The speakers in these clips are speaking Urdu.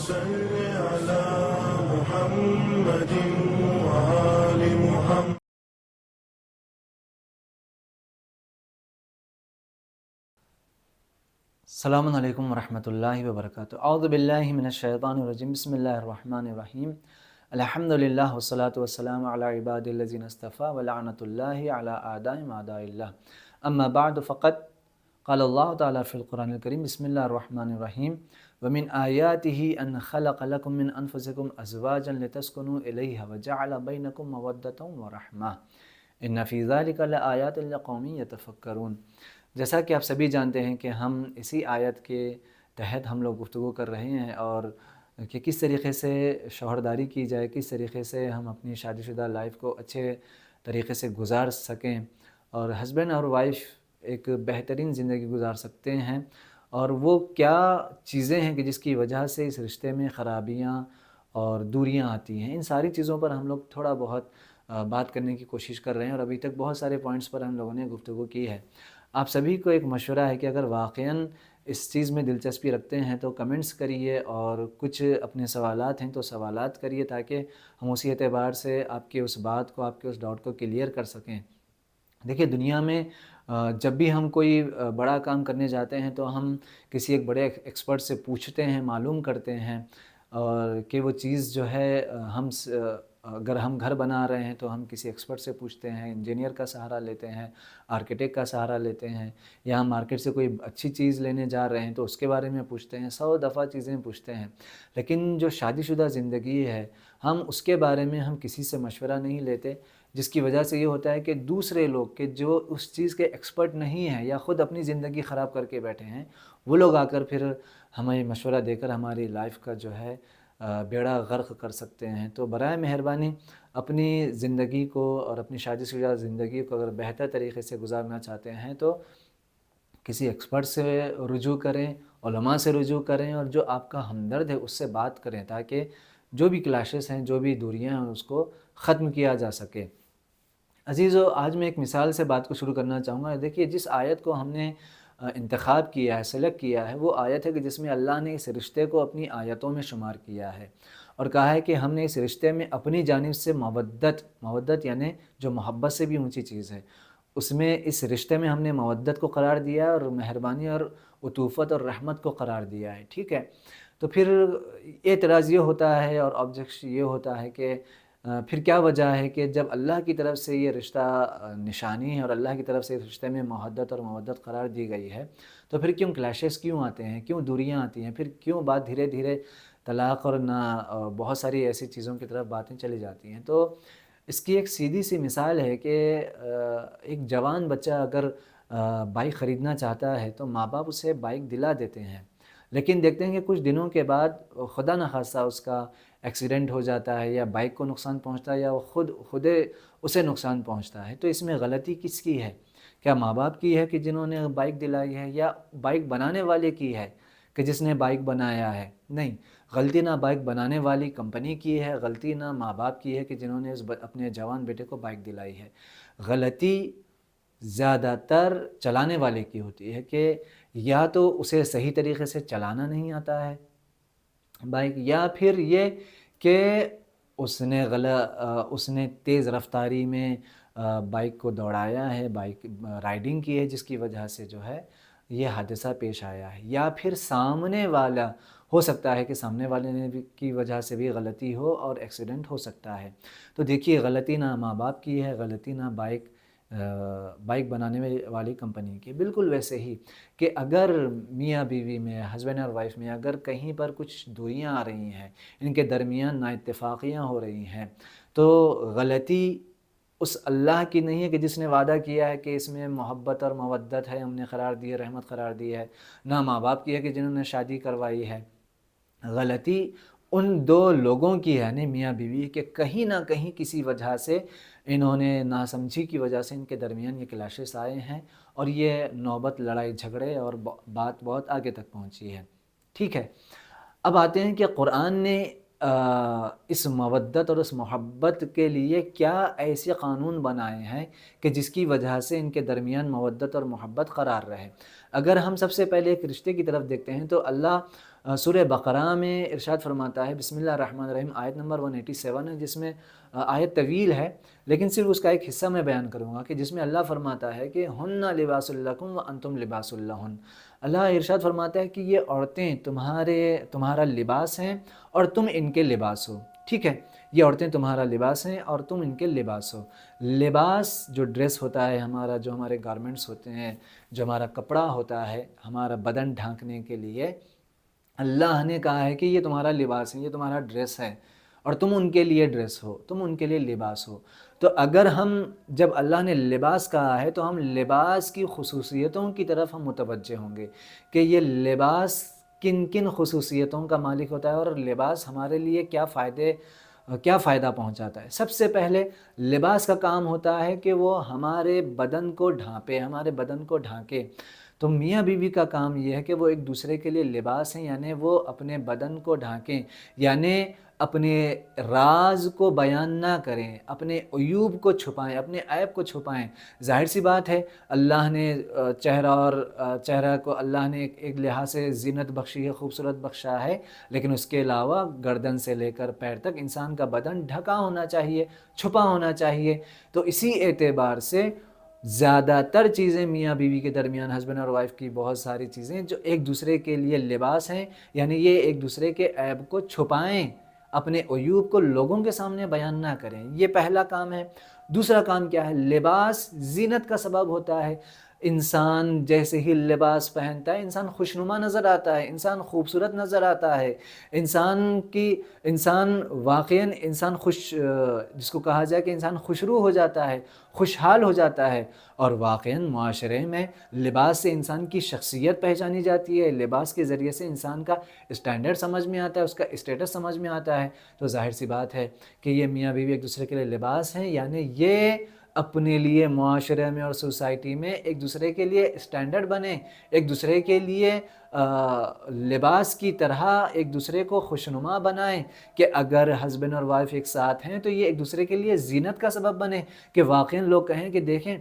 صل على محمد وآل محمد. السلام علیکم ورحمۃ اللہ وبرکاتہ. اعوذ باللہ من الشیطان الرجیم. بسم اللہ الرحمن الرحیم. الحمد للہ والصلاة والسلام علی عباد الذین اصطفیٰ ولعنۃ اللہ علی اعدائهم اعداء اللہ. اما بعد فقد قال اللہ تعالی فی القرآن الکریم. بسم اللہ الرحمن الرحیم. ومن آیاتہ ان خلق لکم من انفسکم ازواجا لتسکنوا الیہا وجعل بینکم مودۃ ورحمہ ان فی ذلک لآیات لقوم یتفکرون. جیسا کہ آپ سبھی جانتے ہیں کہ ہم اسی آیت کے تحت ہم لوگ گفتگو کر رہے ہیں اور کہ کس طریقے سے شوہرداری کی جائے، کس طریقے سے ہم اپنی شادی شدہ لائف کو اچھے طریقے سے گزار سکیں اور ہسبینڈ اور وائف ایک بہترین زندگی گزار سکتے ہیں، اور وہ کیا چیزیں ہیں کہ جس کی وجہ سے اس رشتے میں خرابیاں اور دوریاں آتی ہیں. ان ساری چیزوں پر ہم لوگ تھوڑا بہت بات کرنے کی کوشش کر رہے ہیں اور ابھی تک بہت سارے پوائنٹس پر ہم لوگوں نے گفتگو کی ہے. آپ سبھی کو ایک مشورہ ہے کہ اگر واقعاً اس چیز میں دلچسپی رکھتے ہیں تو کمنٹس کریے، اور کچھ اپنے سوالات ہیں تو سوالات کریے تاکہ ہم اسی اعتبار سے آپ کے اس بات کو، آپ کے اس ڈاؤٹ کو کلیئر کر سکیں. دیکھیے، دنیا میں جب بھی ہم کوئی بڑا کام کرنے جاتے ہیں تو ہم کسی ایک بڑے ایکسپرٹ سے پوچھتے ہیں، معلوم کرتے ہیں، اور کہ وہ چیز جو ہے اگر ہم گھر بنا رہے ہیں تو ہم کسی ایکسپرٹ سے پوچھتے ہیں، انجینئر کا سہارا لیتے ہیں، آرکیٹیکٹ کا سہارا لیتے ہیں، یا ہم مارکیٹ سے کوئی اچھی چیز لینے جا رہے ہیں تو اس کے بارے میں پوچھتے ہیں، 100 دفعہ چیزیں پوچھتے ہیں. لیکن جو شادی شدہ زندگی ہے، ہم اس کے بارے میں ہم کسی سے مشورہ نہیں لیتے، جس کی وجہ سے یہ ہوتا ہے کہ دوسرے لوگ کہ جو اس چیز کے ایکسپرٹ نہیں ہیں یا خود اپنی زندگی خراب کر کے بیٹھے ہیں، وہ لوگ آ کر پھر ہمیں مشورہ دے کر ہماری لائف کا جو ہے بیڑا غرق کر سکتے ہیں. تو برائے مہربانی اپنی زندگی کو اور اپنی شادی شدہ زندگی کو اگر بہتر طریقے سے گزارنا چاہتے ہیں تو کسی ایکسپرٹ سے رجوع کریں، علماء سے رجوع کریں، اور جو آپ کا ہمدرد ہے اس سے بات کریں تاکہ جو بھی کلاشز ہیں، جو بھی دوریاں ہیں، اس کو ختم کیا جا سکے. عزیزو، آج میں ایک مثال سے بات کو شروع کرنا چاہوں گا. دیکھیے، جس آیت کو ہم نے انتخاب کیا ہے، سلیکٹ کیا ہے، وہ آیت ہے کہ جس میں اللہ نے اس رشتے کو اپنی آیتوں میں شمار کیا ہے اور کہا ہے کہ ہم نے اس رشتے میں اپنی جانب سے مودت یعنی جو محبت سے بھی اونچی چیز ہے، اس میں اس رشتے میں ہم نے مودت کو قرار دیا اور مہربانی اور عطوفت اور رحمت کو قرار دیا ہے. ٹھیک ہے، تو پھر اعتراض یہ ہوتا ہے اور آبجیکشن یہ ہوتا ہے کہ پھر کیا وجہ ہے کہ جب اللہ کی طرف سے یہ رشتہ نشانی ہے اور اللہ کی طرف سے اس رشتے میں محبت اور مودت قرار دی گئی ہے، تو پھر کیوں کلیشز کیوں آتے ہیں، کیوں دوریاں آتی ہیں، پھر کیوں بات دھیرے دھیرے طلاق اور نہ بہت ساری ایسی چیزوں کی طرف باتیں چلی جاتی ہیں. تو اس کی ایک سیدھی سی مثال ہے کہ ایک جوان بچہ اگر بائک خریدنا چاہتا ہے تو ماں باپ اسے بائک دلا دیتے ہیں، لیکن دیکھتے ہیں کہ کچھ دنوں کے بعد خدا نخواستہ اس کا ایکسیڈنٹ ہو جاتا ہے، یا بائک کو نقصان پہنچتا ہے، یا وہ خود اسے نقصان پہنچتا ہے. تو اس میں غلطی کس کی ہے؟ کیا ماں باپ کی ہے کہ جنہوں نے بائک دلائی ہے، یا بائک بنانے والے کی ہے کہ جس نے بائک بنایا ہے؟ نہیں، غلطی نہ بائک بنانے والی کمپنی کی ہے، غلطی نہ ماں باپ کی ہے کہ جنہوں نے اپنے جوان بیٹے کو بائک دلائی ہے. غلطی زیادہ تر چلانے والے کی ہوتی ہے کہ یا تو اسے صحیح طریقے سے چلانا نہیں آتا ہے بائک، یا پھر یہ کہ اس نے تیز رفتاری میں بائک کو دوڑایا ہے، بائک رائڈنگ کی ہے، جس کی وجہ سے جو ہے یہ حادثہ پیش آیا ہے. یا پھر سامنے والا، ہو سکتا ہے کہ سامنے والے نے بھی کی وجہ سے بھی غلطی ہو اور ایکسیڈنٹ ہو سکتا ہے. تو دیکھیے، غلطی نہ ماں باپ کی ہے، غلطی نہ بائک بنانے والی کمپنی کی. بالکل ویسے ہی کہ اگر میاں بیوی میں، ہسبینڈ اور وائف میں اگر کہیں پر کچھ دوریاں آ رہی ہیں، ان کے درمیان نا اتفاقیاں ہو رہی ہیں، تو غلطی اس اللہ کی نہیں ہے کہ جس نے وعدہ کیا ہے کہ اس میں محبت اور مودت ہے، ہم نے قرار دی ہے، رحمت قرار دی ہے. نہ ماں باپ کی ہے کہ جنہوں نے شادی کروائی ہے. غلطی ان دو لوگوں کی ہے، یعنی میاں بیوی، کہ کہیں نہ کہیں کسی وجہ سے انہوں نے ناسمجھی کی وجہ سے ان کے درمیان یہ کلاشز آئے ہیں اور یہ نوبت لڑائی جھگڑے اور بات بہت آگے تک پہنچی ہے. ٹھیک ہے، اب آتے ہیں کہ قرآن نے اس مودت اور اس محبت کے لیے کیا ایسے قانون بنائے ہیں کہ جس کی وجہ سے ان کے درمیان مودت اور محبت قرار رہے۔ اگر ہم سب سے پہلے ایک رشتے کی طرف دیکھتے ہیں تو اللہ سورہ بقرہ میں ارشاد فرماتا ہے، بسم اللہ الرحمن الرحیم، آیت نمبر 187 ہے، جس میں آیت طویل ہے لیکن صرف اس کا ایک حصہ میں بیان کروں گا، کہ جس میں اللہ فرماتا ہے کہ ہن لباس لکم وانتم لباس لہن۔ اللہ ارشاد فرماتا ہے کہ یہ عورتیں تمہارا لباس ہیں اور تم ان کے لباس ہو، ٹھیک ہے، یہ عورتیں تمہارا لباس ہیں اور تم ان کے لباس ہو۔ لباس جو ڈریس ہوتا ہے ہمارا، جو ہمارے گارمنٹس ہوتے ہیں، جو ہمارا کپڑا ہوتا ہے ہمارا بدن ڈھانکنے کے لیے، اللہ نے کہا ہے کہ یہ تمہارا لباس ہے، یہ تمہارا ڈریس ہے اور تم ان کے لیے ڈریس ہو، تم ان کے لیے لباس ہو۔ تو اگر جب اللہ نے لباس کہا ہے تو ہم لباس کی خصوصیتوں کی طرف ہم متوجہ ہوں گے کہ یہ لباس کن کن خصوصیتوں کا مالک ہوتا ہے اور لباس ہمارے لیے کیا فائدہ پہنچاتا ہے۔ سب سے پہلے لباس کا کام ہوتا ہے کہ وہ ہمارے بدن کو ڈھانپے، ہمارے بدن کو ڈھانکے۔ تو میاں بیوی کا کام یہ ہے کہ وہ ایک دوسرے کے لیے لباس ہیں، یعنی وہ اپنے بدن کو ڈھانکیں، یعنی اپنے راز کو بیان نہ کریں، اپنے عیوب کو چھپائیں، اپنے عیب کو چھپائیں۔ ظاہر سی بات ہے اللہ نے چہرہ کو اللہ نے ایک لحاظ سے زینت بخشی ہے، خوبصورت بخشا ہے، لیکن اس کے علاوہ گردن سے لے کر پیر تک انسان کا بدن ڈھکا ہونا چاہیے، چھپا ہونا چاہیے۔ تو اسی اعتبار سے زیادہ تر چیزیں میاں بیوی کے درمیان، ہسبینڈ اور وائف کی بہت ساری چیزیں جو ایک دوسرے کے لیے لباس ہیں، یعنی یہ ایک دوسرے کے عیب کو چھپائیں، اپنے عیوب کو لوگوں کے سامنے بیان نہ کریں، یہ پہلا کام ہے۔ دوسرا کام کیا ہے؟ لباس زینت کا سبب ہوتا ہے۔ انسان جیسے ہی لباس پہنتا ہے انسان خوشنما نظر آتا ہے، انسان خوبصورت نظر آتا ہے، انسان واقعاً جس کو کہا جائے کہ انسان خوشرو ہو جاتا ہے، خوشحال ہو جاتا ہے۔ اور واقعاً معاشرے میں لباس سے انسان کی شخصیت پہچانی جاتی ہے، لباس کے ذریعے سے انسان کا اسٹینڈرڈ سمجھ میں آتا ہے، اس کا اسٹیٹس سمجھ میں آتا ہے۔ تو ظاہر سی بات ہے کہ یہ میاں بیوی ایک دوسرے کے لیے لباس ہیں، یعنی یہ اپنے لیے معاشرے میں اور سوسائٹی میں ایک دوسرے کے لیے اسٹینڈرڈ بنے، ایک دوسرے کے لیے لباس کی طرح ایک دوسرے کو خوشنما بنائیں، کہ اگر ہسبینڈ اور وائف ایک ساتھ ہیں تو یہ ایک دوسرے کے لیے زینت کا سبب بنے، کہ واقعاً لوگ کہیں کہ دیکھیں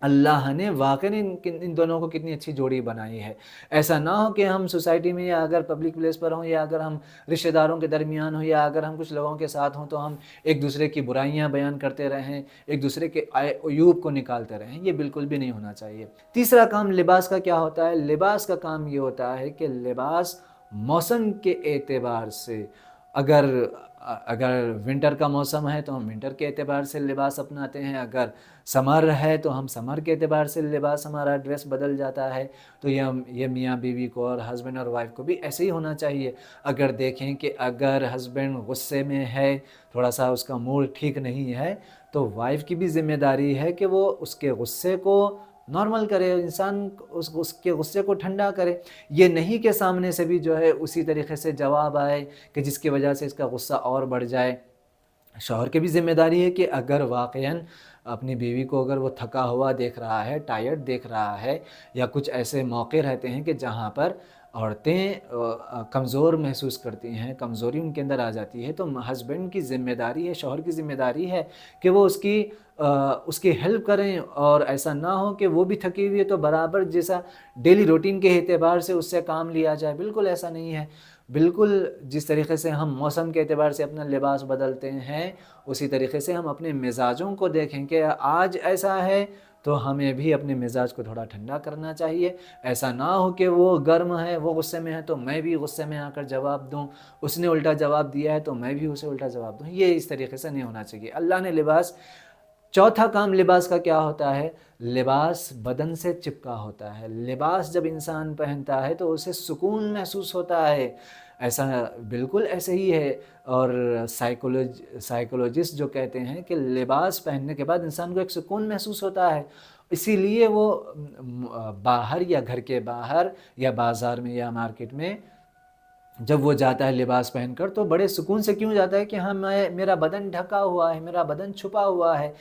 اللہ نے واقعاً ان دونوں کو کتنی اچھی جوڑی بنائی ہے۔ ایسا نہ ہو کہ ہم سوسائٹی میں یا اگر پبلک پلیس پر ہوں یا اگر ہم رشتہ داروں کے درمیان ہوں یا اگر ہم کچھ لوگوں کے ساتھ ہوں تو ہم ایک دوسرے کی برائیاں بیان کرتے رہیں، ایک دوسرے کے عیوب کو نکالتے رہیں، یہ بالکل بھی نہیں ہونا چاہیے۔ تیسرا کام لباس کا کیا ہوتا ہے؟ لباس کا کام یہ ہوتا ہے کہ لباس موسم کے اعتبار سے، اگر ونٹر کا موسم ہے تو ہم ونٹر کے اعتبار سے لباس اپناتے ہیں، اگر سمر ہے تو ہم سمر کے اعتبار سے لباس ہمارا ڈریس بدل جاتا ہے۔ تو یہ میاں بیوی کو اور ہسبینڈ اور وائف کو بھی ایسے ہی ہونا چاہیے۔ اگر دیکھیں کہ اگر ہسبینڈ غصے میں ہے، تھوڑا سا اس کا موڈ ٹھیک نہیں ہے، تو وائف کی بھی ذمہ داری ہے کہ وہ اس کے غصے کو نارمل کرے، انسان اس کے غصے کو ٹھنڈا کرے، یہ نہیں کہ سامنے سے بھی جو ہے اسی طریقے سے جواب آئے کہ جس کی وجہ سے اس کا غصہ اور بڑھ جائے۔ شوہر کی بھی ذمہ داری ہے کہ اگر واقعاً اپنی بیوی کو اگر وہ تھکا ہوا دیکھ رہا ہے، ٹائرڈ دیکھ رہا ہے، یا کچھ ایسے موقع رہتے ہیں کہ جہاں پر عورتیں کمزور محسوس کرتی ہیں، کمزوری ان کے اندر آ جاتی ہے، تو ہسبینڈ کی ذمہ داری ہے، شوہر کی ذمہ داری ہے کہ وہ اس کی ہیلپ کریں، اور ایسا نہ ہو کہ وہ بھی تھکی ہوئی ہے تو برابر جیسا ڈیلی روٹین کے اعتبار سے اس سے کام لیا جائے، بالکل ایسا نہیں ہے۔ بالکل جس طریقے سے ہم موسم کے اعتبار سے اپنا لباس بدلتے ہیں، اسی طریقے سے ہم اپنے مزاجوں کو دیکھیں کہ آج ایسا ہے تو ہمیں بھی اپنے مزاج کو تھوڑا ٹھنڈا کرنا چاہیے۔ ایسا نہ ہو کہ وہ گرم ہے، وہ غصے میں ہے تو میں بھی غصے میں آ کر جواب دوں، اس نے الٹا جواب دیا ہے تو میں بھی اسے الٹا جواب دوں، یہ اس طریقے سے نہیں ہونا چاہیے۔ اللہ نے چوتھا کام لباس کا کیا ہوتا ہے؟ لباس بدن سے چپکا ہوتا ہے۔ لباس جب انسان پہنتا ہے تو اسے سکون محسوس ہوتا ہے، ایسا بالکل ایسے ہی ہے۔ اور سائیکولوجسٹ جو کہتے ہیں کہ لباس پہننے کے بعد انسان کو ایک سکون محسوس ہوتا ہے، اسی لیے وہ باہر یا گھر کے باہر یا بازار میں یا مارکیٹ میں جب وہ جاتا ہے لباس پہن کر تو بڑے سکون سے کیوں جاتا ہے کہ ہاں میرا بدن ڈھکا ہوا ہے، میرا بدن چھپا ہوا ہے۔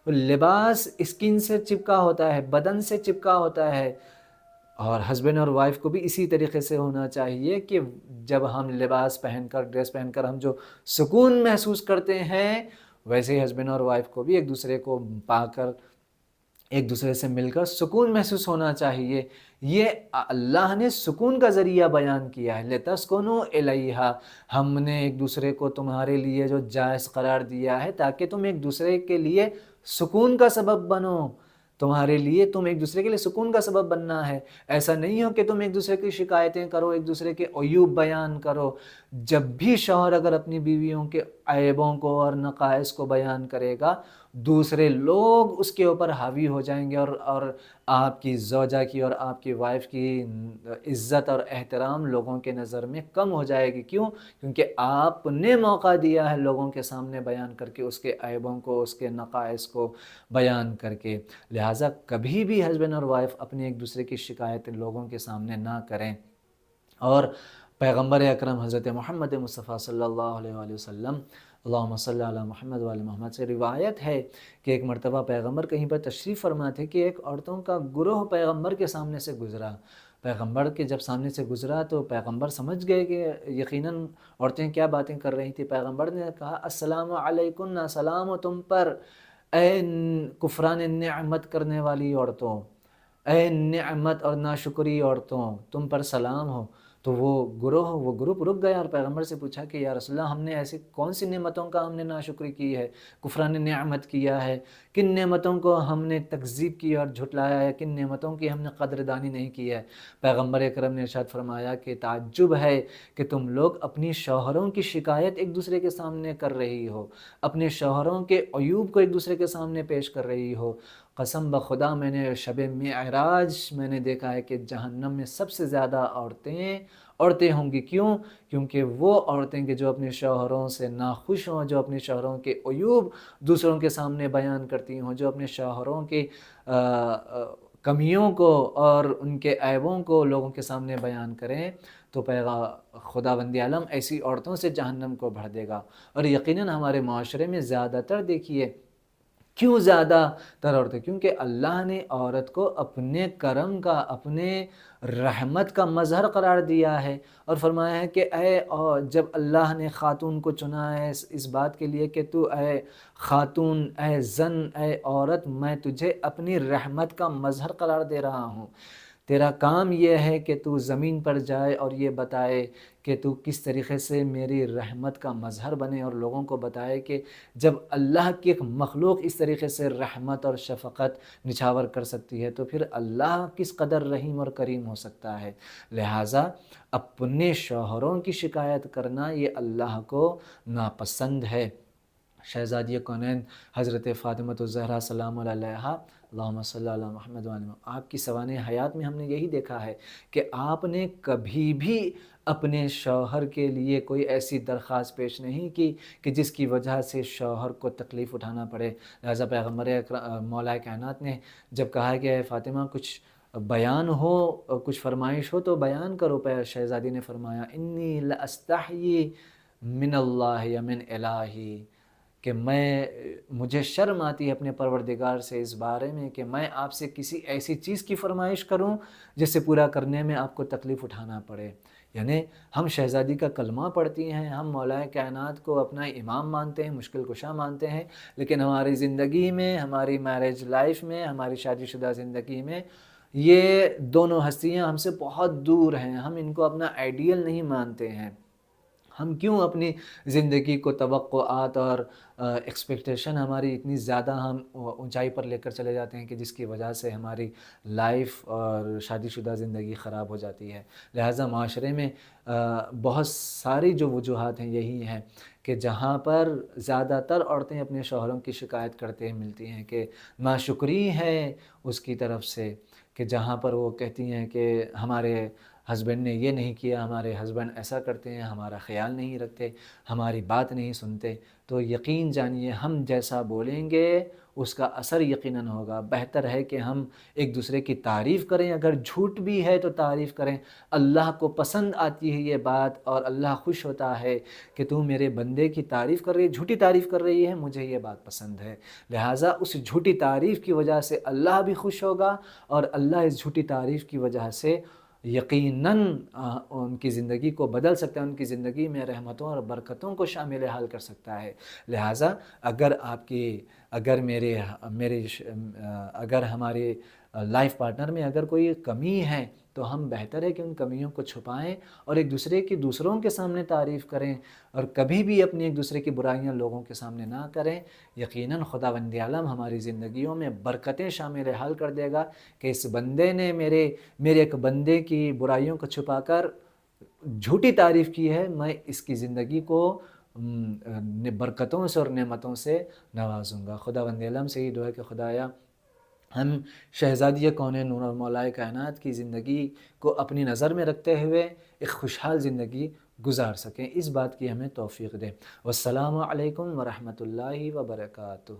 تو لباس اسکن سے چپکا ہوتا ہے، بدن سے چپکا ہوتا ہے، اور ہسبینڈ اور وائف کو بھی اسی طریقے سے ہونا چاہیے کہ جب ہم لباس پہن کر ڈریس پہن کر ہم جو سکون محسوس کرتے ہیں، ویسے ہی ہسبینڈ اور وائف کو بھی ایک دوسرے کو پا کر، ایک دوسرے سے مل کر سکون محسوس ہونا چاہیے۔ یہ اللہ نے سکون کا ذریعہ بیان کیا ہے، لِتَسْكُنُوا إِلَيْهَا، ہم نے ایک دوسرے کو تمہارے لیے جو جائز قرار دیا ہے تاکہ تم ایک دوسرے کے لیے سکون کا سبب بنو، تمہارے لیے تم ایک دوسرے کے لیے سکون کا سبب بننا ہے۔ ایسا نہیں ہو کہ تم ایک دوسرے کی شکایتیں کرو، ایک دوسرے کے عیوب بیان کرو۔ جب بھی شوہر اگر اپنی بیویوں کے عیبوں کو اور نقائص کو بیان کرے گا، دوسرے لوگ اس کے اوپر حاوی ہو جائیں گے، اور آپ کی زوجہ کی اور آپ کی وائف کی عزت اور احترام لوگوں کے نظر میں کم ہو جائے گی۔ کیوں؟ کیونکہ آپ نے موقع دیا ہے لوگوں کے سامنے بیان کر کے، اس کے عیبوں کو، اس کے نقائص کو بیان کر کے۔ لہٰذا کبھی بھی ہسبینڈ اور وائف اپنے ایک دوسرے کی شکایتیں لوگوں کے سامنے نہ کریں۔ اور پیغمبر اکرم حضرت محمد مصطفیٰ صلی اللہ علیہ وآلہ وسلم، اللہم صلی علی محمد وآل محمد، سے روایت ہے کہ ایک مرتبہ پیغمبر کہیں پر تشریف فرما تھے کہ ایک عورتوں کا گروہ پیغمبر کے سامنے سے گزرا۔ پیغمبر کے جب سامنے سے گزرا تو پیغمبر سمجھ گئے کہ یقیناً عورتیں کیا باتیں کر رہی تھیں۔ پیغمبر نے کہا السلام علیکم، سلام ہو تم پر، اے کفران نعمت کرنے والی عورتوں، اے نعمت اور ناشکری عورتوں، تم پر سلام ہو۔ تو وہ گروپ رک گیا اور پیغمبر سے پوچھا کہ یا رسول اللہ، ہم نے ایسی کون سی نعمتوں کا ہم نے ناشکری کی ہے، کفران نعمت کیا ہے، کن نعمتوں کو ہم نے تکذیب کی اور جھٹلایا ہے، کن نعمتوں کی ہم نے قدردانی نہیں کی ہے؟ پیغمبر اکرم نے ارشاد فرمایا کہ تعجب ہے کہ تم لوگ اپنی شوہروں کی شکایت ایک دوسرے کے سامنے کر رہی ہو، اپنے شوہروں کے عیوب کو ایک دوسرے کے سامنے پیش کر رہی ہو۔ قسم بخدا میں نے شب معراج میں نے دیکھا ہے کہ جہنم میں سب سے زیادہ عورتیں ہوں گی۔ کیوں؟ کیونکہ وہ عورتیں کہ جو اپنے شوہروں سے ناخوش ہوں، جو اپنے شوہروں کے عیوب دوسروں کے سامنے بیان کرتی ہوں، جو اپنے شوہروں کے کمیوں کو اور ان کے عیبوں کو لوگوں کے سامنے بیان کریں، تو خداوند عالم ایسی عورتوں سے جہنم کو بھر دے گا۔ اور یقیناً ہمارے معاشرے میں زیادہ تر دیکھیے، کیوں زیادہ تر عورتیں؟ کیونکہ اللہ نے عورت کو اپنے کرم کا، اپنے رحمت کا مظہر قرار دیا ہے، اور فرمایا ہے کہ جب اللہ نے خاتون کو چنا ہے اس بات کے لیے کہ تو اے خاتون، اے زن، اے عورت، میں تجھے اپنی رحمت کا مظہر قرار دے رہا ہوں۔ تیرا کام یہ ہے کہ تو زمین پر جائے اور یہ بتائے کہ تو کس طریقے سے میری رحمت کا مظہر بنے، اور لوگوں کو بتائے کہ جب اللہ کی ایک مخلوق اس طریقے سے رحمت اور شفقت نچھاور کر سکتی ہے تو پھر اللہ کس قدر رحیم اور کریم ہو سکتا ہے۔ لہٰذا اپنے شوہروں کی شکایت کرنا یہ اللہ کو ناپسند ہے۔ شہزادی کونین حضرت فاطمہ الزہرا سلام علیہا، اللہم صلی علی محمد وعلی محمد، آپ کی سوانح حیات میں ہم نے یہی دیکھا ہے کہ آپ نے کبھی بھی اپنے شوہر کے لیے کوئی ایسی درخواست پیش نہیں کی کہ جس کی وجہ سے شوہر کو تکلیف اٹھانا پڑے۔ لہذا پیغمبر مولا کائنات نے جب کہا کہ اے فاطمہ کچھ بیان ہو، کچھ فرمائش ہو تو بیان کرو، شہزادی نے فرمایا انی لاستحیی من اللہ یا من الہی، کہ مجھے شرم آتی ہے اپنے پروردگار سے اس بارے میں کہ میں آپ سے کسی ایسی چیز کی فرمائش کروں جس سے پورا کرنے میں آپ کو تکلیف اٹھانا پڑے۔ یعنی ہم شہزادی کا کلمہ پڑھتی ہیں، ہم مولا کائنات کو اپنا امام مانتے ہیں، مشکل کشا مانتے ہیں، لیکن ہماری زندگی میں، ہماری میرج لائف میں، ہماری شادی شدہ زندگی میں یہ دونوں ہستیاں ہم سے بہت دور ہیں، ہم ان کو اپنا آئیڈیل نہیں مانتے ہیں۔ ہم کیوں اپنی زندگی کو توقعات اور ایکسپیکٹیشن ہماری اتنی زیادہ ہم اونچائی پر لے کر چلے جاتے ہیں کہ جس کی وجہ سے ہماری لائف اور شادی شدہ زندگی خراب ہو جاتی ہے۔ لہٰذا معاشرے میں بہت ساری جو وجوہات ہیں یہی ہیں کہ جہاں پر زیادہ تر عورتیں اپنے شوہروں کی شکایت کرتے ملتی ہیں کہ ناشکری ہے اس کی طرف سے، کہ جہاں پر وہ کہتی ہیں کہ ہسبینڈ نے یہ نہیں کیا، ہمارے ہسبینڈ ایسا کرتے ہیں، ہمارا خیال نہیں رکھتے، ہماری بات نہیں سنتے، تو یقین جانیے ہم جیسا بولیں گے اس کا اثر یقیناً ہوگا۔ بہتر ہے کہ ہم ایک دوسرے کی تعریف کریں، اگر جھوٹ بھی ہے تو تعریف کریں۔ اللہ کو پسند آتی ہے یہ بات، اور اللہ خوش ہوتا ہے کہ تو میرے بندے کی تعریف کر رہی ہے، جھوٹی تعریف کر رہی ہے، مجھے یہ بات پسند ہے۔ لہٰذا اس جھوٹی تعریف کی وجہ سے اللہ بھی خوش ہوگا، اور اللہ اس جھوٹی تعریف کی وجہ سے یقیناً ان کی زندگی کو بدل سکتا ہے، ان کی زندگی میں رحمتوں اور برکتوں کو شامل حال کر سکتا ہے۔ لہٰذا اگر ہمارے لائف پارٹنر میں اگر کوئی کمی ہے تو ہم بہتر ہے کہ ان کمیوں کو چھپائیں اور ایک دوسرے کی دوسروں کے سامنے تعریف کریں، اور کبھی بھی اپنی ایک دوسرے کی برائیاں لوگوں کے سامنے نہ کریں۔ یقیناً خداوند عالم ہماری زندگیوں میں برکتیں شامل حال کر دے گا کہ اس بندے نے میرے ایک بندے کی برائیوں کو چھپا کر جھوٹی تعریف کی ہے، میں اس کی زندگی کو برکتوں سے اور نعمتوں سے نوازوں گا۔ خداوند عالم سے یہ دعا ہے کہ خدایا ہم شہزادی کونین نور اور مولائے کائنات کی زندگی کو اپنی نظر میں رکھتے ہوئے ایک خوشحال زندگی گزار سکیں، اس بات کی ہمیں توفیق دے۔ والسلام علیکم ورحمۃ اللہ وبرکاتہ۔